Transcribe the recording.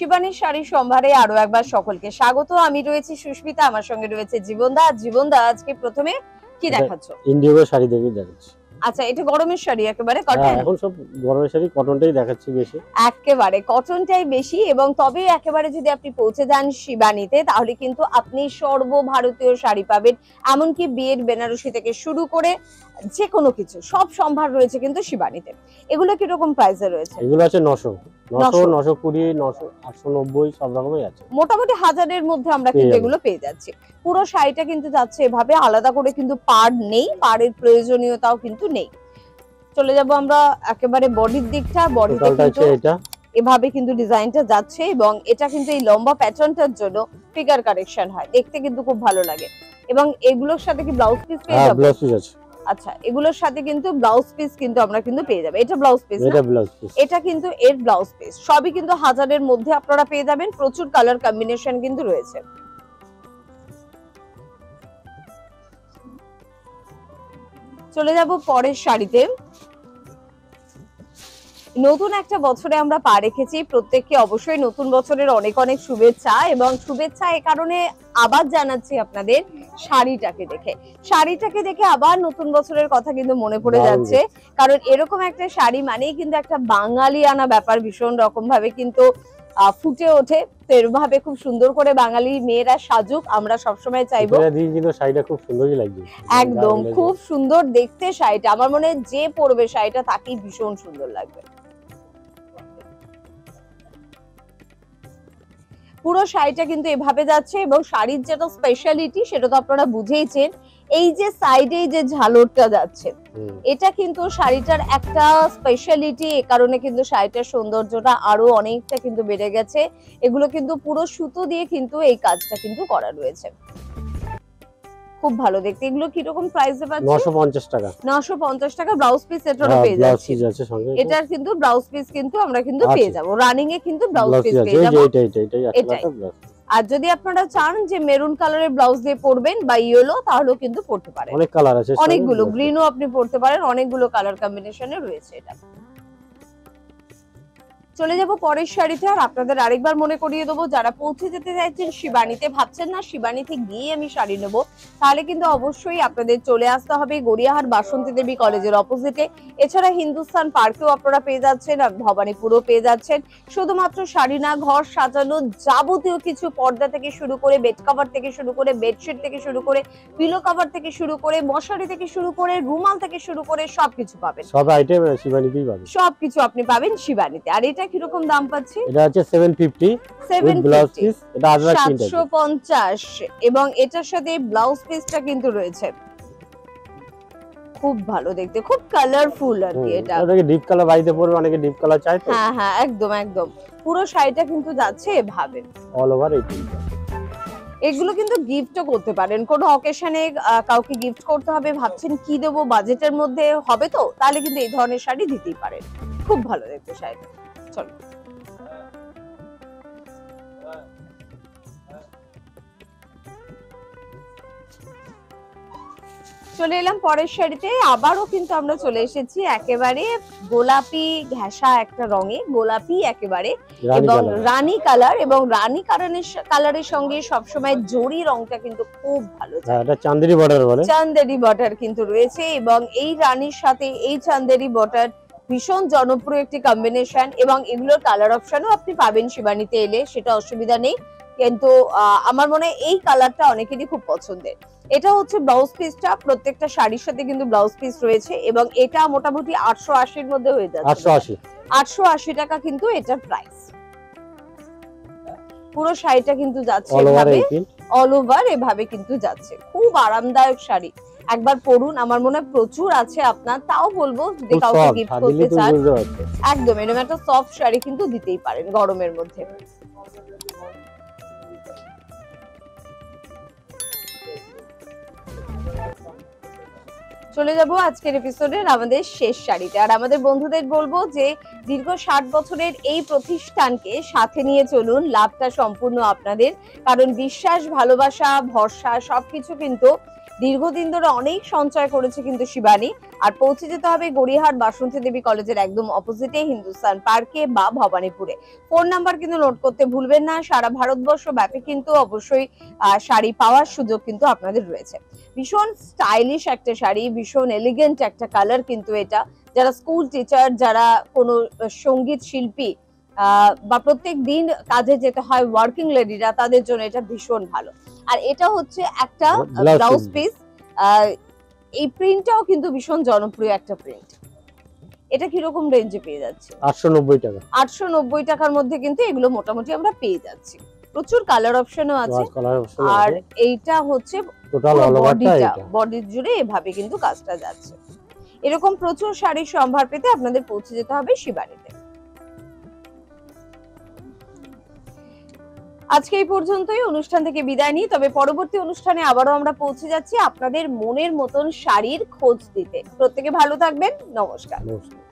শিবানীর শাড়ির সম্ভারে আরো একবার সকলকে স্বাগত। আমি রয়েছি সুস্মিতা, আমার সঙ্গে রয়েছে জীবনদা। জীবনদা, আজকে প্রথমে কি দেখাচ্ছ? ইন্ডিগো শাড়ি দেখাচ্ছি। আচ্ছা, এটা গরমের শাড়ি একেবারে কটন? এখন সব গরমের শাড়ি কটনটাই দেখাচ্ছি বেশি, একেবারে কটনটাই বেশি। এবং তবে একেবারে যদি আপনি পৌঁছে যান শিবানীতে, তাহলে কিন্তু আপনি সর্বভারতীয় শাড়ি পাবেন, এমনকি বিয়ের বেনারসি থেকে শুরু করে যে কোনো কিছু সব সম্ভার রয়েছে কিন্তু শিবানীতে। এগুলো কিরকম প্রাইসে রয়েছে? এগুলো আছে 900, 920, 900, 890 সব রকমই আছে। মোটামুটি 1000-এর মধ্যে আমরা কিন্তু এগুলো পেয়ে যাচ্ছি। পুরো শাড়িটা কিন্তু যাচ্ছে এভাবে, আলাদা করে কিন্তু পাড় নেই, পাড়ের প্রয়োজনীয়তাও কিন্তু নেই। চলে যাব আমরা একেবারে বডির দিকটা। বডিতে কিন্তু এটা এভাবে কিন্তু ডিজাইনটা যাচ্ছে, এবং এটা কিন্তু এই লম্বা প্যাটার্নটার জন্য ফিগার কারেকশন হয়, দেখতে কিন্তু খুব ভালো লাগে। এবং এগুলোর সাথে কি ব্লাউজ পিস পেয়ে যাবো? ব্লাউজ পিস আছে। আচ্ছা, এগুলোর সাথে কিন্তু ব্লাউজ পিস কিন্তু আমরা কিন্তু পেয়ে যাবো। এটা ব্লাউজ পিস, এটা ব্লাউজ পিস, এটা কিন্তু এর ব্লাউজ পিস। সবই কিন্তু 1000-এর মধ্যে আপনারা পেয়ে যাবেন। প্রচুর কালার কম্বিনেশন কিন্তু রয়েছে। চলে যাব পরের শাড়িতে। নতুন একটা বছরে আমরা পা রেখেছি, প্রত্যেককে অবশ্যই নতুন বছরের অনেক অনেক শুভেচ্ছা। এবং শুভেচ্ছা এ কারণে আবার জানাচ্ছি আপনাদের, শাড়িটাকে দেখে আবার নতুন বছরের কথা কিন্তু মনে পড়ে যাচ্ছে। কারণ এরকম একটা শাড়ি মানেই কিন্তু একটা বাঙালিয়ানা ব্যাপার, ভীষণ রকম ভাবে কিন্তু ফুটে ওঠে। তো এরভাবে খুব সুন্দর করে বাঙালি মেয়েরা সাজুক, আমরা সবসময় চাইবো। কিন্তু শাড়িটা খুব সুন্দরই লাগছে, একদম খুব সুন্দর দেখতে শাড়িটা। আমার মনে হয় যে পরবে শাড়িটা তাকেই ভীষণ সুন্দর লাগবে। পুরো শাড়িটা কিন্তু এভাবে যাচ্ছে, এবং শাড়ির যেটা স্পেশালিটি সেটা তো আপনারা বুঝেইছেন। এই যে সাইডে যে ঝালরটা যাচ্ছে, এটা কিন্তু শাড়িটার একটা স্পেশালিটি। এ কারণে কিন্তু শাড়িটার সৌন্দর্যটা আরো অনেকটা কিন্তু বেড়ে গেছে। এগুলো কিন্তু পুরো সুতো দিয়ে কিন্তু এই কাজটা কিন্তু করা রয়েছে, খুব ভালো দেখতে। এগুলো কি রকম প্রাইসে পাচ্ছি? 950 টাকা। 950 টাকা ব্লাউজ পিস এটারও পেয়ে যাচ্ছি। এটার কিন্তু ব্লাউজ পিস কিন্তু আমরা কিন্তু পেয়ে যাব। রানিং এ কিন্তু ব্লাউজ পিস পেয়ে যাব। এটাই। আর যদি আপনারা চান যে মেরুন কালারের ব্লাউজ দিয়ে পরবেন বা ইয়েলো, তাহলেও কিন্তু পরতে পারেন। অনেক কালার আছে, অনেকগুলো গ্রিনও আপনি পরতে পারেন, অনেকগুলো কালার কম্বিনেশনে রয়েছে এটা। চলে যাব পরের শাড়িতে। আর আপনাদের আরেকবার মনে করিয়ে দেবো, যারা পৌঁছে যেতে চাইছেন শিবানীতে, ভাবছেন না শিবানীতে গিয়ে আমি শাড়ি নেব, তাহলে কিন্তু অবশ্যই আপনাদের চলে আসতে হবে গড়িয়াহাট বাসন্তী দেবী কলেজের অপোজিটে। এছাড়া হিন্দুস্তান পার্কেও আপনারা পেয়ে যাচ্ছেন, আর ভবানীপুরও পেয়ে যাচ্ছেন। শুধুমাত্র শাড়ি না, ঘর সাজানো যাবতীয় কিছু, পর্দা থেকে শুরু করে বেড কভার থেকে শুরু করে বেডশিট থেকে শুরু করে পিলো কভার থেকে শুরু করে মশারি থেকে শুরু করে রুমাল থেকে শুরু করে সবকিছু পাবেন। সব আইটেম শিবানীতেই পাবেন, সবকিছু আপনি পাবেন শিবানীতে। আর এটা কিরকম দাম পাচ্ছি? এটা হচ্ছে 750 ব্লাউজ পিস, এটা 750। এবং এটার সাথে ব্লাউজ পিসটা কিন্তু রয়েছে, খুব ভালো দেখতে, খুব কালারফুল আর কি। এটা অনেকে ডিপ কালার বাড়িতে পরবে, অনেকে ডিপ কালার চায় তো। হ্যাঁ হ্যাঁ, একদম একদম। পুরো শাড়িটা কিন্তু যাচ্ছে এভাবে অল ওভার। এই তিনটা এগুলো কিন্তু গিফটও করতে পারেন, কোনো অকেশনে কাউকে গিফট করতে হবে, ভাবছেন কি দেবো, বাজেটের মধ্যে হবে তো, তাহলে কিন্তু এই ধরনের শাড়ি দিতেই পারেন। খুব ভালো দেখতে শাড়িটা। চলো চলে এলাম পরের শাড়িতে। আবারও কিন্তু আমরা চলে এসেছি একেবারে গোলাপি ঘেঁষা একটা রঙে, গোলাপি একেবারে, এবং রানী কালার। এবং রানী কালারের সঙ্গে সবসময় জরি রংটা কিন্তু খুব ভালো যায়। এটা চান্দেরি বর্ডার বলে, চান্দেরি বর্ডার কিন্তু রয়েছে। এবং এই রানীর সাথে এই চান্দেরি বর্ডার ভীষণ জনপ্রিয় একটি কম্বিনেশন। এবং এগুলোর কালার অপশনও আপনি পাবেন শিবানীতে এলে, সেটা অসুবিধা নেই। কিন্তু আমার মনে হয় এই কালারটা অনেকেরই খুব পছন্দের। এটা হচ্ছে ব্লাউজ পিসটা, প্রত্যেকটা শাড়ির সাথে কিন্তু ব্লাউজ পিস রয়েছে। এবং এটা মোটামুটি 880-এর মধ্যে হয়ে যাচ্ছে। 880 টাকা কিন্তু এটার প্রাইস। পুরো শাড়িটা কিন্তু যাচ্ছে এভাবে, অল ওভার এভাবে কিন্তু যাচ্ছে। খুব আরামদায়ক শাড়ি, একবার পরুন। আমার মনে হয় প্রচুর আছে আপনার, তাও বলবো যদি কাউকে গিফট করতে চান, একদম এরকম একটা সফট শাড়ি কিন্তু দিতেই পারেন গরমের মধ্যে। চলে যাব আজকের এপিসোডের আমাদের শেষ শাড়িতে। আর আমাদের বন্ধুদের বলবো যে দীর্ঘ 60 বছরের এই প্রতিষ্ঠানকে সাথে নিয়ে চলুন, লাভটা সম্পূর্ণ আপনাদের। কারণ বিশ্বাস, ভালোবাসা, ভরসা সবকিছু কিন্তু দীর্ঘদিন ধরে অনেক সঞ্চয় করেছে কিন্তু শিবানী। আর পৌঁছে যেতে হবে গড়িয়াহাট বাসন্তী দেবী কলেজের একদম অপোজিটে হিন্দুস্তান পার্কে বা ভবানীপুরে। ফোন নাম্বার কিন্তু নোট করতে ভুলবেন না। সারা ভারতবর্ষ ব্যাপী কিন্তু অবশ্যই শাড়ি পাওয়ার সুযোগ কিন্তু আপনাদের রয়েছে। ভীষণ স্টাইলিশ একটা শাড়ি, ভীষণ এলিগেন্ট একটা কালার কিন্তু এটা। যারা স্কুল টিচার, যারা কোনো সঙ্গীত শিল্পী বা প্রত্যেক দিন কাজে যেতে হয় ওয়ার্কিং লেডিরা, তাদের জন্য এটা ভীষণ ভালো। আর এটা হচ্ছে একটা ব্লাউজ পিস। এই প্রিন্টটাও কিন্তু ভীষণ জনপ্রিয় একটা প্রিন্ট। এটা কিরকম রেঞ্জে পেয়ে যাচ্ছে? 890 টাকা। 890 টাকার মধ্যে কিন্তু এগুলো মোটামুটি আমরা পেয়ে যাচ্ছি। প্রচুর কালার অপশনও আছে। আর এইটা হচ্ছে টোটাল অল ওভারটা এটা, বডি জুড়ে এভাবে কিন্তু কাজটা যাচ্ছে। এরকম প্রচুর শাড়ির সম্ভার পেতে আপনাদের পৌঁছে যেতে হবে শিবানীতে। আজকে এই পর্যন্তই, অনুষ্ঠান থেকে বিদায় নিই। তবে পরবর্তী অনুষ্ঠানে আবারও আমরা পৌঁছে যাচ্ছি আপনাদের মনের মতন শাড়ির খোঁজ দিতে। প্রত্যেকে ভালো থাকবেন। নমস্কার। নমস্কার।